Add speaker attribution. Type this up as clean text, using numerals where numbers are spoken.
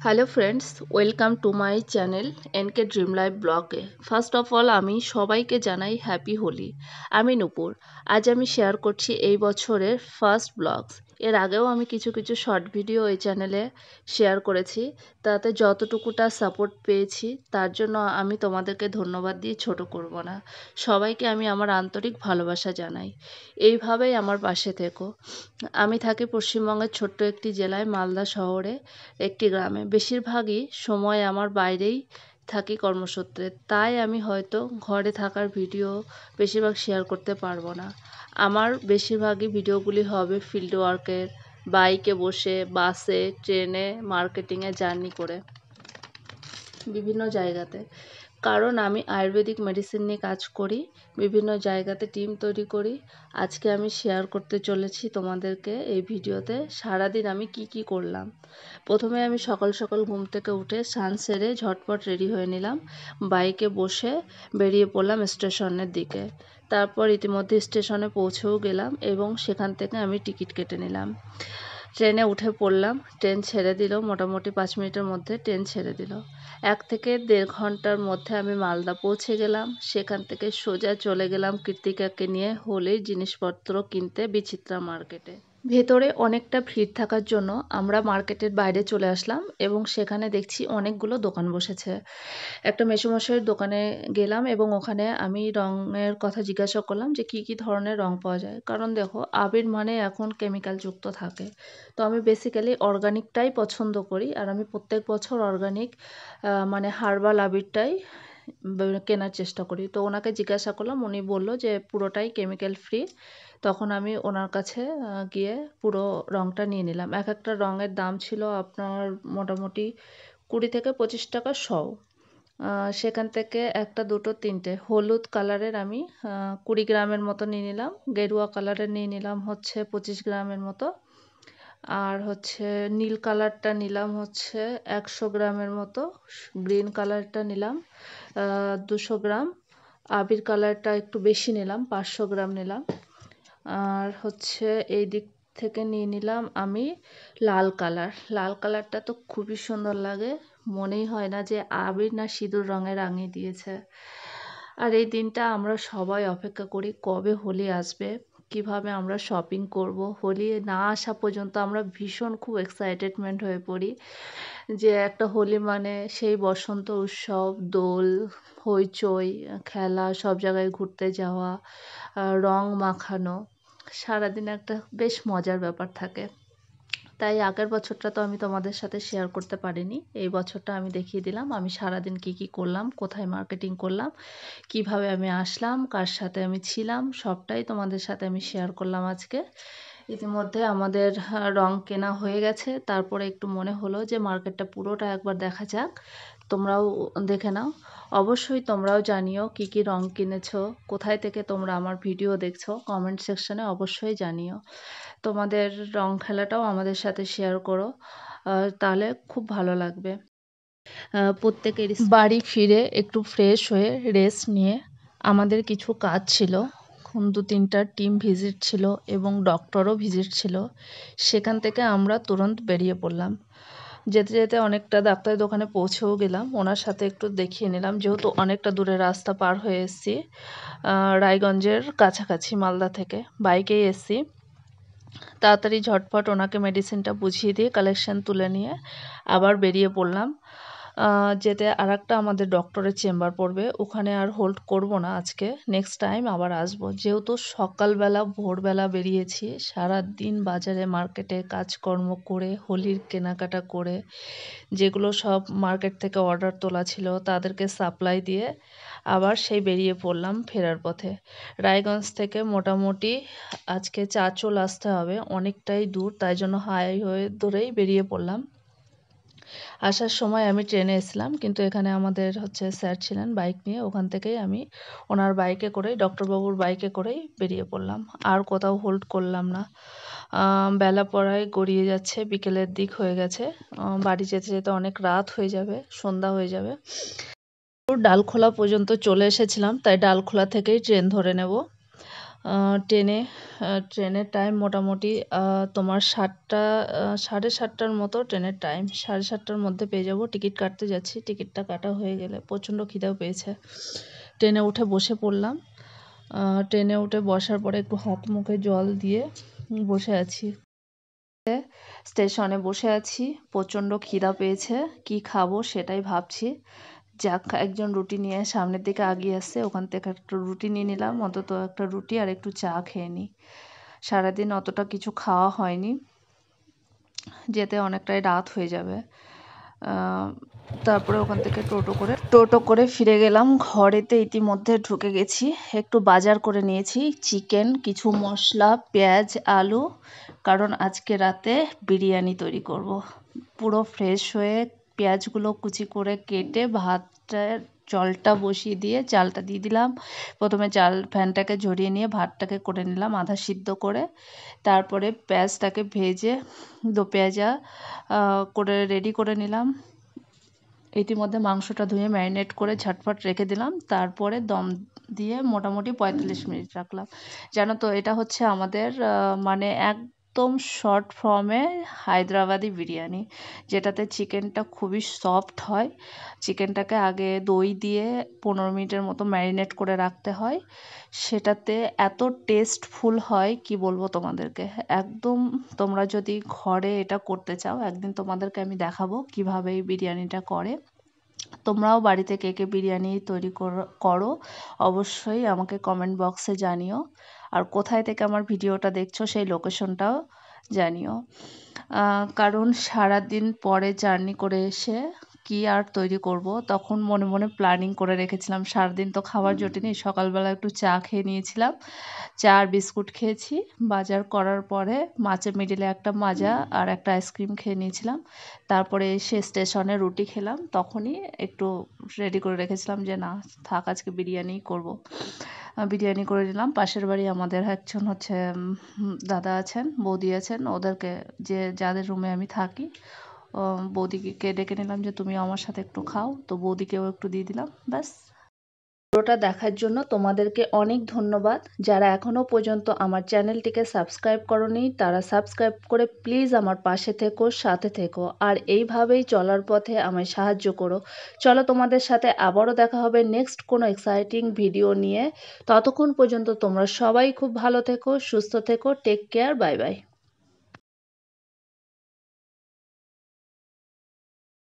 Speaker 1: Hello friends, welcome to my channel NK dream life ব্লগে। First of all আমি সবাইকে জানাই হ্যাপি হোলি। আমি নূপুর। আজ আমি শেয়ার করছি এই বছরের ফার্স্ট ব্লগস। এর আগেও আমি কিছু কিছু শর্ট ভিডিও এই চ্যানেলে শেয়ার করেছি। তাতে যতটুকুটা সাপোর্ট পেয়েছি তার জন্য আমি তোমাদেরকে ধন্যবাদ দিয়ে ছোট করব না। সবাইকে আমি আমার আন্তরিক ভালোবাসা জানাই। এইভাবেই আমার পাশে থেকো। আমি থাকি পশ্চিমবঙ্গের ছোট্ট একটি জেলায়, মালদা শহরে একটি গ্রামে। বেশিরভাগই সময় আমার বাইরেই থাকি কর্মসূত্রে, তাই আমি হয়তো ঘরে থাকার ভিডিও বেশিরভাগ শেয়ার করতে পারবো না। আমার বেশিরভাগই ভিডিওগুলি হবে ফিল্ড ওয়ার্কের, বাইকে বসে, বাসে, ট্রেনে, মার্কেটিংয়ে জার্নি করে বিভিন্ন জায়গাতে। কারণ আমি আয়ুর্বেদিক মেডিসিন নিয়ে কাজ করি, বিভিন্ন জায়গাতে টিম তৈরি করি। আজকে আমি শেয়ার করতে চলেছি তোমাদেরকে এই ভিডিওতে সারাদিন আমি কি করলাম। প্রথমে আমি সকাল সকাল ঘুম থেকে উঠে স্নান সেরে ঝটপট রেডি হয়ে নিলাম। বাইকে বসে বেরিয়ে পড়লাম স্টেশনের দিকে। তারপর ইতিমধ্যে স্টেশনে পৌঁছেও গেলাম এবং সেখান থেকে আমি টিকিট কেটে নিলাম। ট্রেনে উঠে পড়লাম। ট্রেন ছেড়ে দিল, মোটামুটি 5 মিনিটের মধ্যে ট্রেন ছেড়ে দিল। 1 থেকে 1.5 ঘন্টার মধ্যে আমি মালদা পৌঁছে গেলাম। সেখান থেকে সোজা চলে গেলাম কৃত্তিকাকে নিয়ে হোলির জিনিসপত্র কিনতে বিচিত্রা মার্কেটে। ভেতরে অনেকটা ভিড় থাকার জন্য আমরা মার্কেটের বাইরে চলে আসলাম এবং সেখানে দেখছি অনেকগুলো দোকান বসেছে। একটা মেসোমশাইয়ের দোকানে গেলাম এবং ওখানে আমি রঙের কথা জিজ্ঞাসা করলাম যে কি ধরনের রং পাওয়া যায়। কারণ দেখো, আবির মানে এখন কেমিক্যাল যুক্ত থাকে। তো আমি বেসিক্যালি অর্গানিকটাই পছন্দ করি, আর আমি প্রত্যেক বছর অর্গানিক মানে হার্বাল আবিরটাই কেনার চেষ্টা করি। তো ওনাকে জিজ্ঞাসা করলাম, উনি বলল যে পুরোটাই কেমিক্যাল ফ্রি। তখন আমি ওনার কাছে গিয়ে পুরো রঙটা নিয়ে নিলাম। এক একটা রঙের দাম ছিল আপনার মোটামুটি 20 থেকে 25 টাকা শ। সেখান থেকে একটা, দুটো, তিনটে হলুদ কালারের আমি 20 গ্রামের মতো নিয়ে নিলাম। গেরুয়া কালারের নিয়ে নিলাম হচ্ছে 25 গ্রামের মতো। আর হচ্ছে নীল কালারটা নিলাম হচ্ছে 100 গ্রামের মতো। গ্রিন কালারটা নিলাম 200 গ্রাম। আবির কালারটা একটু বেশি নিলাম, 500 গ্রাম নিলাম। আর হচ্ছে এই দিক থেকে নিয়ে নিলাম আমি লাল কালার। লাল কালারটা তো খুবই সুন্দর লাগে, মনেই হয় না যে আবির না সিঁদুর রঙে রাঙিয়ে দিয়েছে। আর এই দিনটা আমরা সবাই অপেক্ষা করি কবে হোলি আসবে, কিভাবে আমরা শপিং করব। হোলি না আসা পর্যন্ত আমরা ভীষণ খুব এক্সাইটেডমেন্ট হয়ে পড়ি যে একটা হোলি মানে সেই বসন্ত উৎসব, দোল, হইচই, খেলা, সব জায়গায় ঘুরতে যাওয়া, রং মাখানো, সারাদিন একটা বেশ মজার ব্যাপার থাকে। তাই আগের বছরটা তো আমি তোমাদের সাথে শেয়ার করতে পারিনি। এই বছরটা আমি দেখিয়ে দিলাম আমি সারাদিন কি করলাম, কোথায় মার্কেটিং করলাম, কিভাবে আমি আসলাম, কার সাথে আমি ছিলাম, সবটাই তোমাদের সাথে আমি শেয়ার করলাম আজকে। ইতিমধ্যে আমাদের রং কেনা হয়ে গেছে। তারপরে একটু মনে হলো যে মার্কেটটা পুরোটা একবার দেখা যাক। তোমরাও দেখে নাও। অবশ্যই তোমরাও জানিও কি রং কিনেছো, কোথায় থেকে তোমরা আমার ভিডিও দেখছো, কমেন্ট সেকশনে অবশ্যই জানিও। তোমাদের রং খেলাটাও আমাদের সাথে শেয়ার করো, তাহলে খুব ভালো লাগবে। প্রত্যেকের বাড়ি ফিরে একটু ফ্রেশ হয়ে রেস্ট নিয়ে আমাদের কিছু কাজ ছিল। 2-3টা টিম ভিজিট ছিল এবং ডক্টরও ভিজিট ছিল। সেখান থেকে আমরা তুরন্ত বেরিয়ে পড়লাম। যেতে যেতে অনেকটা ডাক্তারের দোকানে পৌঁছেও গেলাম। ওনার সাথে একটু দেখিয়ে নিলাম, যেহেতু অনেকটা দূরে রাস্তা পার হয়ে এসেছি। রায়গঞ্জের কাছাকাছি, মালদা থেকে বাইকেই এসেছি। তাড়াতাড়ি ঝটপট ওনাকে মেডিসিনটা বুঝিয়ে দিয়ে কালেকশন তুলে নিয়ে আবার বেরিয়ে পড়লাম। যেতে আরেকটা আমাদের ডক্টরের চেম্বার পড়বে, ওখানে আর হোল্ড করব না আজকে, নেক্সট টাইম আবার আসবো। যেহেতু সকালবেলা ভোরবেলা বেরিয়েছি, সারা দিন বাজারে মার্কেটে কাজকর্ম করে, হোলির কেনাকাটা করে, যেগুলো সব মার্কেট থেকে অর্ডার তোলা ছিল তাদেরকে সাপ্লাই দিয়ে আবার সেই বেরিয়ে পড়লাম ফেরার পথে। রায়গঞ্জ থেকে মোটামুটি আজকে চাঁচল আসতে হবে, অনেকটাই দূর, তাই জন্য হাইওয়ে ধরেই বেরিয়ে পড়লাম। আসার সময় আমি ট্রেনে এসেছিলাম, কিন্তু এখানে আমাদের হচ্ছে স্যার ছিলেন বাইক নিয়ে, ওখান থেকেই আমি ওনার বাইকে করেই, ডক্টরবাবুর বাইকে করেই বেরিয়ে পড়লাম। আর কোথাও হোল্ড করলাম না। বেলা পড়ায় গড়িয়ে যাচ্ছে, বিকেলের দিক হয়ে গেছে। বাড়ি যেতে যেতে অনেক রাত হয়ে যাবে, সন্ধ্যা হয়ে যাবে। ডালখোলা পর্যন্ত চলে এসেছিলাম, তাই ডালখোলা থেকেই ট্রেন ধরে নেব। ট্রেনের টাইম মোটামুটি তোমার 7:30টার মতো ট্রেনের টাইম। 7:30টার মধ্যে পেয়ে যাব। টিকিট কাটতে যাচ্ছি, টিকিটটা কাটা হয়ে গেলে প্রচণ্ড খিদেও পেয়েছে। ট্রেনে উঠে বসে পড়লাম। ট্রেনে উঠে বসার পরে একটু হাত মুখে জল দিয়ে বসে আছি। স্টেশনে বসে আছি, প্রচণ্ড খিদা পেয়েছে, কি খাবো সেটাই ভাবছি। যাক, একজন রুটি নিয়ে সামনের দিকে আগিয়ে আসছে, ওখান থেকে একটা রুটি নিয়ে নিলাম। অন্তত একটা রুটি আর একটু চা খেয়ে নিই। সারাদিন অতটা কিছু খাওয়া হয়নি, যেতে অনেকটাই রাত হয়ে যাবে। তারপরে ওখান থেকে টোটো করে ফিরে গেলাম। ঘরেতে ইতিমধ্যে ঢুকে গেছি, একটু বাজার করে নিয়েছি, চিকেন, কিছু মশলা, পেঁয়াজ, আলু, কারণ আজকে রাতে বিরিয়ানি তৈরি করব। পুরো ফ্রেশ হয়ে পেঁয়াজগুলো কুচি করে কেটে ভাতটার জলটা বসিয়ে দিয়ে চালটা দিয়ে দিলাম। প্রথমে ফ্যানটাকে ঝরিয়ে নিয়ে ভাতটাকে করে নিলাম আধা সিদ্ধ করে। তারপরে পেঁয়াজটাকে ভেজে দো পেঁয়াজা করে রেডি করে নিলাম। ইতিমধ্যে মাংসটা ধুয়ে ম্যারিনেট করে ঝটপট রেখে দিলাম। তারপরে দম দিয়ে মোটামুটি 45 মিনিট রাখলাম। জানো তো, এটা হচ্ছে আমাদের মানে একদম শর্ট ফর্মে হায়দ্রাবাদি বিরিয়ানি, যেটাতে চিকেনটা খুবই সফট হয়। চিকেনটাকে আগে দই দিয়ে 15 মিনিটের মতো ম্যারিনেট করে রাখতে হয়। সেটাতে এত টেস্টফুল হয়, কি বলবো তোমাদেরকে। একদম তোমরা যদি ঘরে এটা করতে চাও, একদিন তোমাদেরকে আমি দেখাবো কিভাবে এই বিরিয়ানিটা করে। তোমরাও বাড়িতে কে কে বিরিয়ানি তৈরি করো অবশ্যই আমাকে কমেন্ট বক্সে জানিও। আর কোথায় থেকে আমার ভিডিওটা দেখছো সেই লোকেশনটাও জানিও। কারণ সারাদিন পরে জার্নি করে এসে কি আর তৈরি করব, তখন মনে মনে প্ল্যানিং করে রেখেছিলাম। সারাদিন তো খাবার জোটেনি, সকালবেলা একটু চা খেয়ে নিয়েছিলাম, চা আর বিস্কুট খেয়েছি। বাজার করার পরে মাছের মিডিলে একটা মাজা আর একটা আইসক্রিম খেয়ে নিয়েছিলাম। তারপরে এসে স্টেশনে রুটি খেলাম, তখনই একটু রেডি করে রেখেছিলাম যে না থাক, আজকে বিরিয়ানিই করব। বিরিয়ানি করে নিলাম। পাশের বাড়ি আমাদের একজন হচ্ছে দাদা আছেন, বৌদি আছেন, ওদেরকে যাদের রুমে আমি থাকি, বৌদিকে ডেকে নিলাম যে তুমি আমার সাথে একটু খাও, তো বৌদিকেও একটু দিয়ে দিলাম। ব্যাস। ভিডিওটা দেখার জন্য তোমাদেরকে অনেক ধন্যবাদ। যারা এখনও পর্যন্ত আমার চ্যানেলটিকে সাবস্ক্রাইব করোনি, তারা সাবস্ক্রাইব করে প্লিজ আমার পাশে থেকো, সাথে থেকো, আর এইভাবেই চলার পথে আমায় সাহায্য করো। চলো, তোমাদের সাথে আবারও দেখা হবে নেক্সট কোনো এক্সাইটিং ভিডিও নিয়ে। ততক্ষণ পর্যন্ত তোমরা সবাই খুব ভালো থেকো, সুস্থ থেকো, টেক কেয়ার, বাই বাই।